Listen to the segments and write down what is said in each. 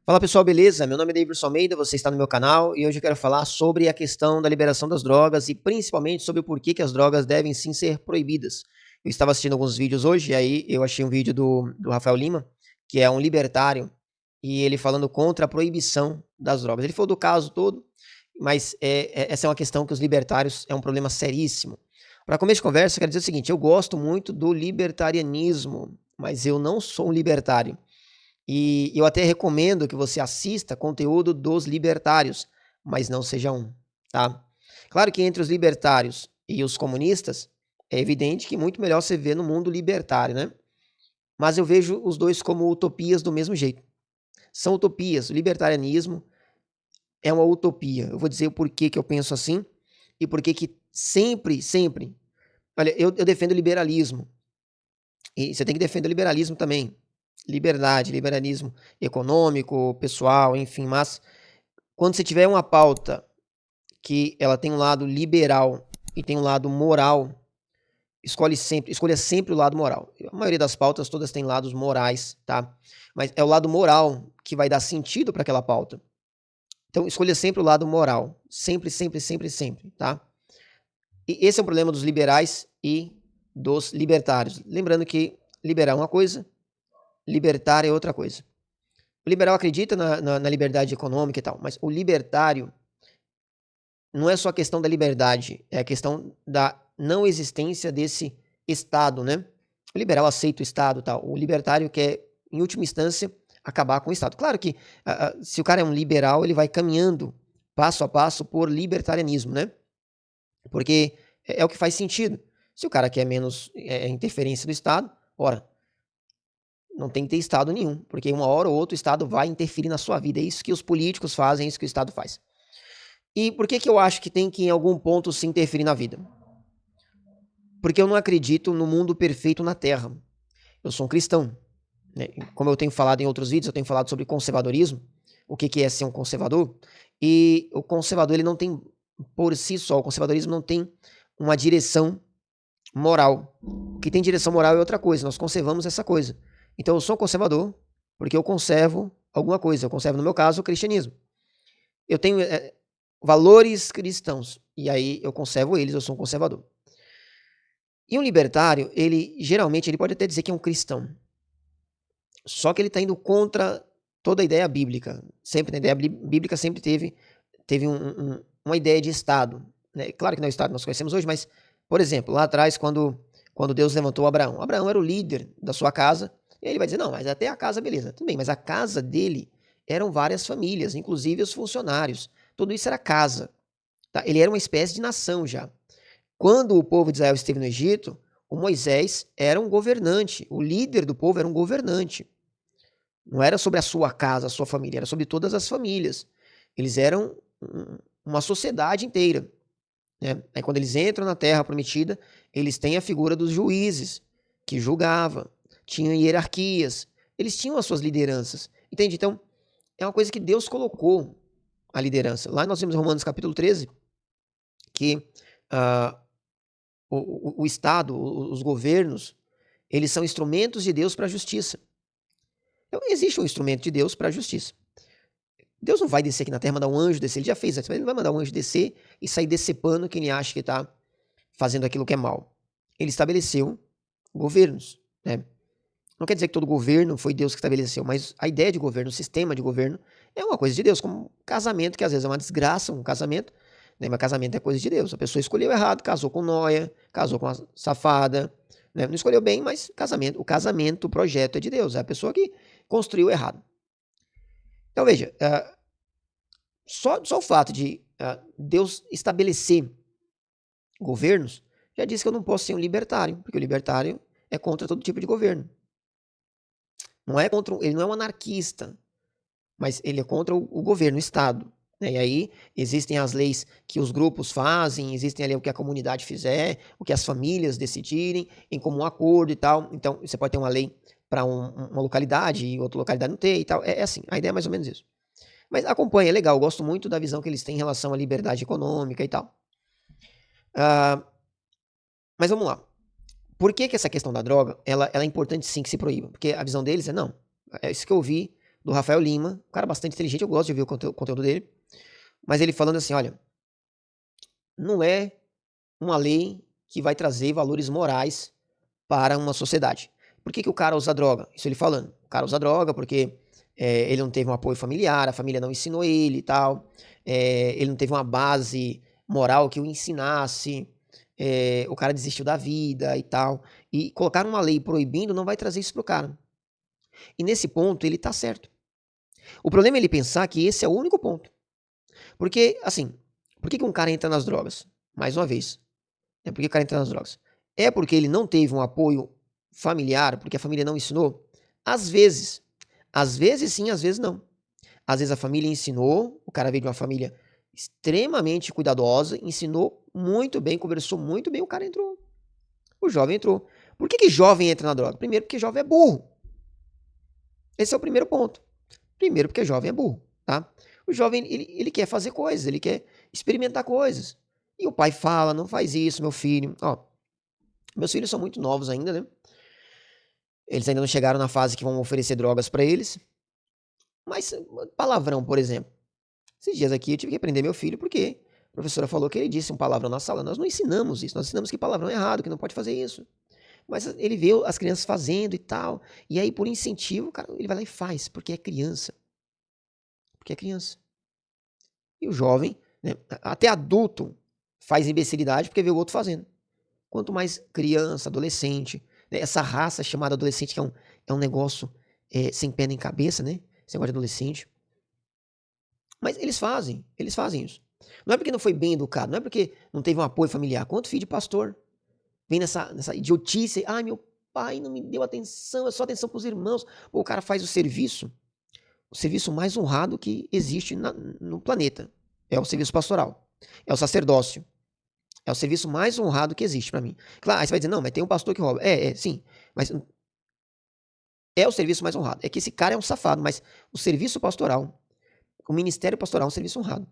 Fala pessoal, beleza? Meu nome é Davidson Almeida, você está no meu canal e hoje eu quero falar sobre a questão da liberação das drogas e principalmente sobre o porquê que as drogas devem sim ser proibidas. Eu estava assistindo alguns vídeos hoje e aí eu achei um vídeo do Rafael Lima, que é um libertário, e ele falando contra a proibição das drogas. Ele falou do caso todo, mas essa é uma questão que os libertários é um problema seríssimo. Para começo de conversa, eu quero dizer o seguinte: eu gosto muito do libertarianismo, mas eu não sou um libertário. E eu até recomendo que você assista conteúdo dos libertários, mas não seja um, tá? Claro que entre os libertários e os comunistas, é evidente que muito melhor você vê no mundo libertário, né? Mas eu vejo os dois como utopias do mesmo jeito. São utopias. O libertarianismo é uma utopia. Eu vou dizer o porquê que eu penso assim e porquê que sempre. Olha, eu defendo o liberalismo. E você tem que defender o liberalismo também. Liberdade, liberalismo econômico, pessoal, enfim, mas quando você tiver uma pauta que ela tem um lado liberal e tem um lado moral, escolha sempre o lado moral. A maioria das pautas todas têm lados morais, tá? Mas é o lado moral que vai dar sentido para aquela pauta. Então, escolha sempre o lado moral. Sempre, tá? E esse é o problema dos liberais e dos libertários. Lembrando que liberal é uma coisa, libertário é outra coisa. O liberal acredita na liberdade econômica e tal, mas o libertário não é só a questão da liberdade, é a questão da não existência desse Estado, né? O liberal aceita o Estado e tal. O libertário quer, em última instância, acabar com o Estado. Claro que se o cara é um liberal, ele vai caminhando passo a passo por libertarianismo, né? Porque é o que faz sentido. Se o cara quer menos interferência do Estado, ora, não tem que ter Estado nenhum, porque uma hora ou outra o Estado vai interferir na sua vida. É isso que os políticos fazem, é isso que o Estado faz. E por que eu acho que tem que, em algum ponto, se interferir na vida? Porque eu não acredito no mundo perfeito na Terra. Eu sou um cristão, né? Como eu tenho falado em outros vídeos, eu tenho falado sobre conservadorismo, o que é ser um conservador. E o conservador, ele não tem, por si só, o conservadorismo não tem uma direção moral. O que tem direção moral é outra coisa, nós conservamos essa coisa. Então eu sou conservador porque eu conservo alguma coisa. Eu conservo, no meu caso, o cristianismo. Eu tenho valores cristãos e aí eu conservo eles, eu sou um conservador. E um libertário, ele geralmente ele pode até dizer que é um cristão, só que ele está indo contra toda a ideia bíblica. Sempre na ideia bíblica sempre teve uma ideia de Estado, né? Claro que não é o Estado que nós conhecemos hoje, mas, por exemplo, lá atrás, quando Deus levantou Abraão, Abraão era o líder da sua casa, e ele vai dizer, não, mas até a casa, beleza, tudo bem, mas a casa dele eram várias famílias, inclusive os funcionários, tudo isso era casa, tá? Ele era uma espécie de nação já. Quando o povo de Israel esteve no Egito, o Moisés era um governante, o líder do povo era um governante. Não era sobre a sua casa, a sua família, era sobre todas as famílias. Eles eram uma sociedade inteira, né? Aí quando eles entram na terra prometida, eles têm a figura dos juízes, que julgava, tinham hierarquias, eles tinham as suas lideranças, entende? Então, é uma coisa que Deus colocou a liderança. Lá nós vemos em Romanos capítulo 13, que uh, o Estado, os governos, eles são instrumentos de Deus para a justiça. Então, existe um instrumento de Deus para a justiça. Deus não vai descer aqui na terra, mandar um anjo descer, ele já fez isso, mas ele não vai mandar um anjo descer e sair decepando quem ele acha que está fazendo aquilo que é mal. Ele estabeleceu governos, né? Não quer dizer que todo governo foi Deus que estabeleceu, mas a ideia de governo, o sistema de governo, é uma coisa de Deus, como um casamento, que às vezes é uma desgraça, um casamento, né? Mas casamento é coisa de Deus. A pessoa escolheu errado, casou com nóia, casou com uma safada, né? Não escolheu bem, mas o casamento, o projeto é de Deus, é a pessoa que construiu errado. Então veja, só o fato de Deus estabelecer governos já diz que eu não posso ser um libertário, porque o libertário é contra todo tipo de governo. Não é contra, ele não é um anarquista, mas ele é contra o governo, o Estado. Né? E aí existem as leis que os grupos fazem, existem ali o que a comunidade fizer, o que as famílias decidirem, em comum acordo e tal. Então, você pode ter uma lei para uma localidade e outra localidade não ter e tal. É assim, a ideia é mais ou menos isso. Mas acompanha, é legal, eu gosto muito da visão que eles têm em relação à liberdade econômica e tal. Mas vamos lá. Por que essa questão da droga, ela é importante sim que se proíba? Porque a visão deles é, não, é isso que eu ouvi do Rafael Lima, um cara bastante inteligente, eu gosto de ver o conteúdo dele, mas ele falando assim, olha, não é uma lei que vai trazer valores morais para uma sociedade. Por que o cara usa droga? Isso ele falando. O cara usa droga porque ele não teve um apoio familiar, a família não ensinou ele e tal, ele não teve uma base moral que o ensinasse, o cara desistiu da vida e tal. E colocar uma lei proibindo não vai trazer isso pro cara. E nesse ponto ele tá certo. O problema é ele pensar que esse é o único ponto. Porque, assim, por que um cara entra nas drogas? Mais uma vez, por que o cara entra nas drogas? É porque ele não teve um apoio familiar, porque a família não ensinou? Às vezes. Às vezes sim, às vezes não. Às vezes a família ensinou, o cara veio de uma família extremamente cuidadosa, ensinou muito bem, conversou muito bem, o cara entrou. O jovem entrou. Por que jovem entra na droga? Primeiro, porque jovem é burro. Esse é o primeiro ponto. Primeiro, porque jovem é burro, tá? O jovem, ele quer fazer coisas, ele quer experimentar coisas. E o pai fala, não faz isso, meu filho. Ó, meus filhos são muito novos ainda, né? Eles ainda não chegaram na fase que vão oferecer drogas pra eles. Mas palavrão, por exemplo. Esses dias aqui eu tive que repreender meu filho porque a professora falou que ele disse um palavrão na sala. Nós não ensinamos isso, nós ensinamos que palavrão é errado, que não pode fazer isso. Mas ele vê as crianças fazendo e tal. E aí, por incentivo, cara, ele vai lá e faz, porque é criança. Porque é criança. E o jovem, né, até adulto, faz imbecilidade porque vê o outro fazendo. Quanto mais criança, adolescente, né, essa raça chamada adolescente, que é um negócio sem pé nem cabeça, né? Esse negócio de adolescente. Mas eles fazem isso. Não é porque não foi bem educado, não é porque não teve um apoio familiar. Quanto filho de pastor vem nessa idiotice, ai, meu pai não me deu atenção, é só atenção para os irmãos. Pô, o cara faz o serviço mais honrado que existe no planeta. É o serviço pastoral, é o sacerdócio. É o serviço mais honrado que existe para mim. Claro, aí você vai dizer, não, mas tem um pastor que rouba. Sim, mas é o serviço mais honrado. É que esse cara é um safado, mas o serviço pastoral, o ministério pastoral é um serviço honrado.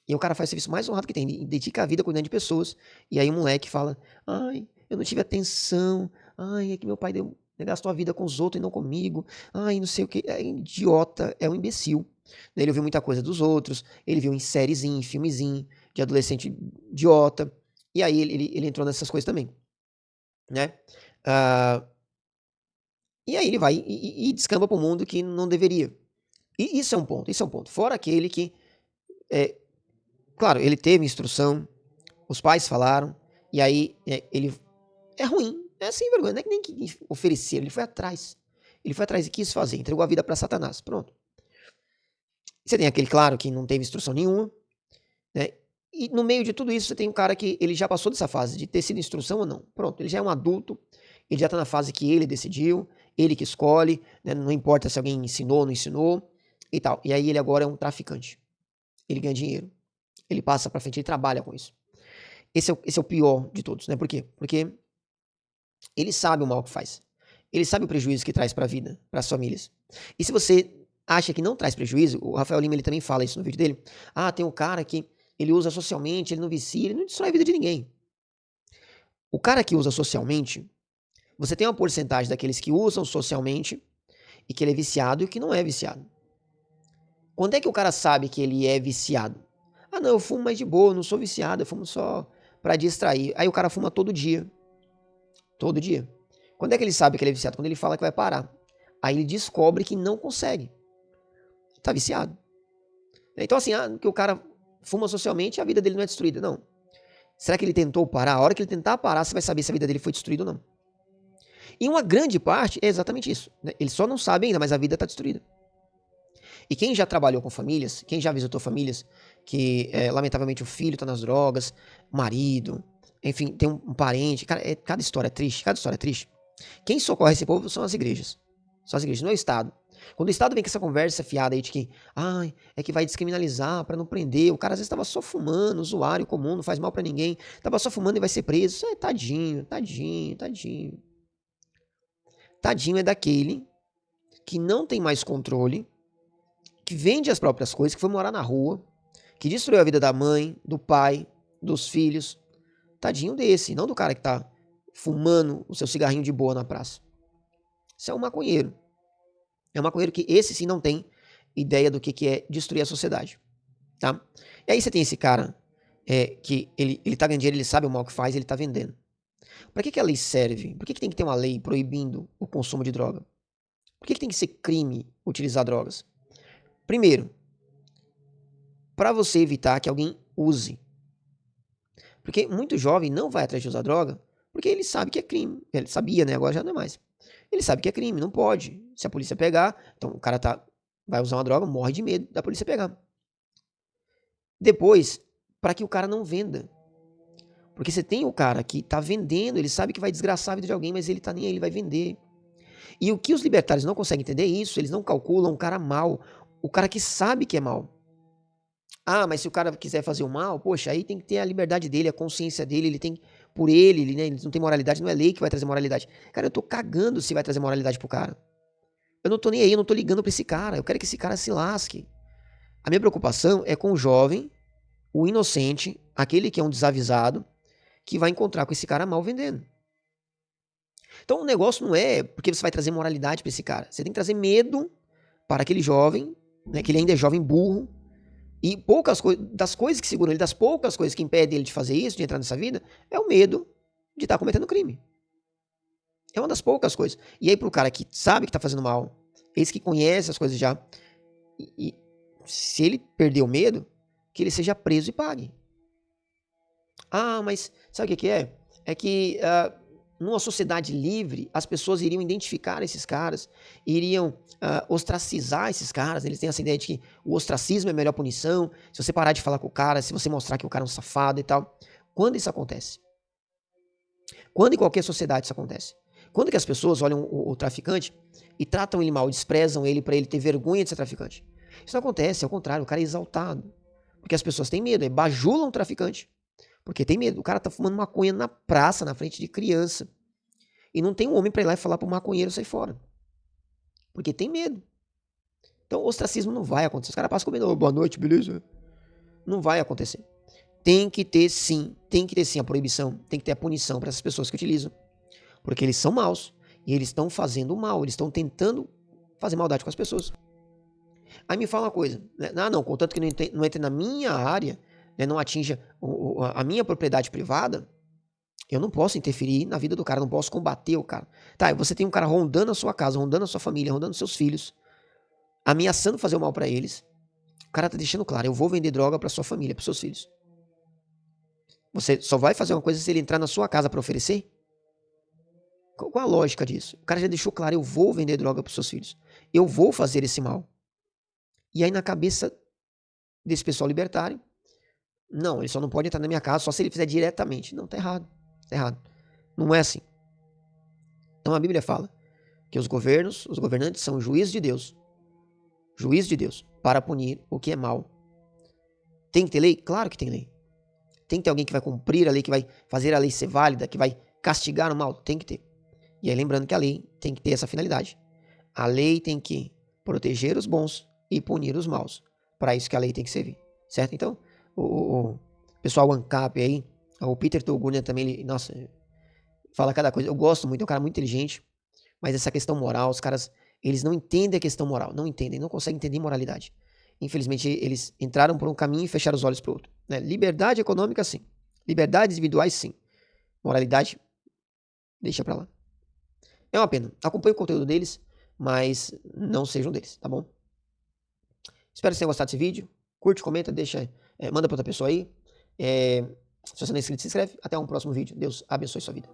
E o cara faz o serviço mais honrado que tem, dedica a vida cuidando de pessoas. E aí o moleque fala, ai, eu não tive atenção, ai, é que meu pai gastou a vida com os outros e não comigo, ai, não sei o que, é idiota, é um imbecil. Ele ouviu muita coisa dos outros, ele viu em sériezinho, em filmezinho, de adolescente idiota, e aí ele entrou nessas coisas também, né? E aí ele vai e descamba para o mundo que não deveria. E isso é um ponto. Fora aquele que, claro, ele teve instrução, os pais falaram, e aí ele é ruim, é sem vergonha, não é que nem que ofereceram, ele foi atrás. Ele foi atrás e quis fazer, entregou a vida para Satanás, pronto. Você tem aquele, claro, que não teve instrução nenhuma, né? E no meio de tudo isso, você tem um cara que ele já passou dessa fase de ter sido instrução ou não. Pronto, ele já é um adulto, ele já tá na fase que ele decidiu, ele que escolhe, né? Não importa se alguém ensinou ou não ensinou e tal. E aí ele agora é um traficante. Ele ganha dinheiro. Ele passa pra frente, ele trabalha com isso. Esse é o pior de todos, né? Por quê? Porque ele sabe o mal que faz. Ele sabe o prejuízo que traz pra vida, pras famílias. E se você acha que não traz prejuízo, o Rafael Lima ele também fala isso no vídeo dele. Ah, tem um cara que ele usa socialmente, ele não vicia, ele não destrói a vida de ninguém. O cara que usa socialmente, você tem uma porcentagem daqueles que usam socialmente e que ele é viciado e o que não é viciado. Quando é que o cara sabe que ele é viciado? Ah, não, eu fumo mais de boa, eu não sou viciado, eu fumo só pra distrair. Aí o cara fuma todo dia. Todo dia. Quando é que ele sabe que ele é viciado? Quando ele fala que vai parar. Aí ele descobre que não consegue. Tá viciado. Então assim, que o cara fuma socialmente, a vida dele não é destruída. Não. Será que ele tentou parar? A hora que ele tentar parar, você vai saber se a vida dele foi destruída ou não. E uma grande parte é exatamente isso. Né? Ele só não sabe ainda, mas a vida está destruída. E quem já trabalhou com famílias, quem já visitou famílias que, lamentavelmente, o filho está nas drogas, o marido, enfim, tem um parente. Cara, cada história é triste, cada história é triste. Quem socorre esse povo são as igrejas. São as igrejas, não é o Estado. Quando o Estado vem com essa conversa fiada aí de que, é que vai descriminalizar para não prender, o cara às vezes estava só fumando, usuário comum, não faz mal para ninguém, estava só fumando e vai ser preso. Isso é tadinho, tadinho, tadinho. Tadinho é daquele que não tem mais controle, que vende as próprias coisas, que foi morar na rua, que destruiu a vida da mãe, do pai, dos filhos. Tadinho desse, não do cara que tá fumando o seu cigarrinho de boa na praça. Isso é um maconheiro. É um maconheiro que esse sim não tem ideia do que é destruir a sociedade, tá? E aí você tem esse cara que ele tá ganhando dinheiro, ele sabe o mal que faz, ele tá vendendo. Para que a lei serve? Por que tem que ter uma lei proibindo o consumo de droga? Por que tem que ser crime utilizar drogas? Primeiro, para você evitar que alguém use. Porque muito jovem não vai atrás de usar droga porque ele sabe que é crime. Ele sabia, né? Agora já não é mais. Ele sabe que é crime, não pode. Se a polícia pegar, então o cara vai usar uma droga, morre de medo da polícia pegar. Depois, para que o cara não venda. Porque você tem o cara que tá vendendo, ele sabe que vai desgraçar a vida de alguém, mas ele tá nem aí, ele vai vender. E o que os libertários não conseguem entender é isso, eles não calculam um cara mal, o cara que sabe que é mal. Ah, mas se o cara quiser fazer o mal, poxa, aí tem que ter a liberdade dele, a consciência dele, ele tem, por ele, né, ele não tem moralidade, não é lei que vai trazer moralidade. Cara, eu tô cagando se vai trazer moralidade pro cara. Eu não tô nem aí, eu não tô ligando pra esse cara, eu quero que esse cara se lasque. A minha preocupação é com o jovem, o inocente, aquele que é um desavisado, que vai encontrar com esse cara mal vendendo. Então o negócio não é porque você vai trazer moralidade pra esse cara, você tem que trazer medo para aquele jovem, né, que ele ainda é jovem burro, e das coisas que seguram ele, das poucas coisas que impedem ele de fazer isso, de entrar nessa vida, é o medo de estar cometendo crime. É uma das poucas coisas. E aí pro cara que sabe que tá fazendo mal, esse que conhece as coisas já, e se ele perder o medo, que ele seja preso e pague. Ah, mas sabe o que é? É que numa sociedade livre, as pessoas iriam identificar esses caras, iriam ostracizar esses caras. Eles têm essa ideia de que o ostracismo é a melhor punição. Se você parar de falar com o cara, se você mostrar que o cara é um safado e tal. Quando isso acontece? Quando em qualquer sociedade isso acontece? Quando que as pessoas olham o traficante e tratam ele mal, desprezam ele para ele ter vergonha de ser traficante? Isso não acontece, é o contrário, o cara é exaltado. Porque as pessoas têm medo, bajulam o traficante. Porque tem medo. O cara tá fumando maconha na praça, na frente de criança. E não tem um homem pra ir lá e falar pro maconheiro sair fora. Porque tem medo. Então o ostracismo não vai acontecer. Os caras passam comendo, oh, boa noite, beleza? Não vai acontecer. Tem que ter sim a proibição, tem que ter a punição para essas pessoas que utilizam. Porque eles são maus. E eles estão fazendo mal, eles estão tentando fazer maldade com as pessoas. Aí me fala uma coisa, né? Ah, não, contanto que não entre na minha área, né, não atinja a minha propriedade privada, eu não posso interferir na vida do cara, não posso combater o cara. Tá, você tem um cara rondando a sua casa, rondando a sua família, rondando seus filhos, ameaçando fazer o mal pra eles. O cara tá deixando claro, eu vou vender droga pra sua família, pros seus filhos. Você só vai fazer uma coisa se ele entrar na sua casa pra oferecer? Qual a lógica disso? O cara já deixou claro, eu vou vender droga pros seus filhos. Eu vou fazer esse mal. E aí na cabeça desse pessoal libertário, não, ele só não pode entrar na minha casa só se ele fizer diretamente. Não, tá errado. Tá errado. Não é assim. Então a Bíblia fala que os governantes são juízes de Deus. Juiz de Deus para punir o que é mal. Tem que ter lei? Claro que tem lei. Tem que ter alguém que vai cumprir a lei, que vai fazer a lei ser válida, que vai castigar o mal? Tem que ter. E aí lembrando que a lei tem que ter essa finalidade. A lei tem que proteger os bons e punir os maus. Para isso que a lei tem que servir. Certo? Então, o pessoal ANCAP aí, o Peter Togurnia também, ele, nossa, fala cada coisa. Eu gosto muito, é um cara muito inteligente, mas essa questão moral, os caras, eles não entendem a questão moral, não entendem, não conseguem entender moralidade. Infelizmente, eles entraram por um caminho e fecharam os olhos para o outro. Né? Liberdade econômica, sim. Liberdades individuais, sim. Moralidade, deixa pra lá. É uma pena. Acompanhe o conteúdo deles, mas não sejam deles, tá bom? Espero que vocês tenham gostado desse vídeo. Curte, comenta, deixa, manda pra outra pessoa aí. Se você não é inscrito, se inscreve. Até um próximo vídeo. Deus abençoe sua vida.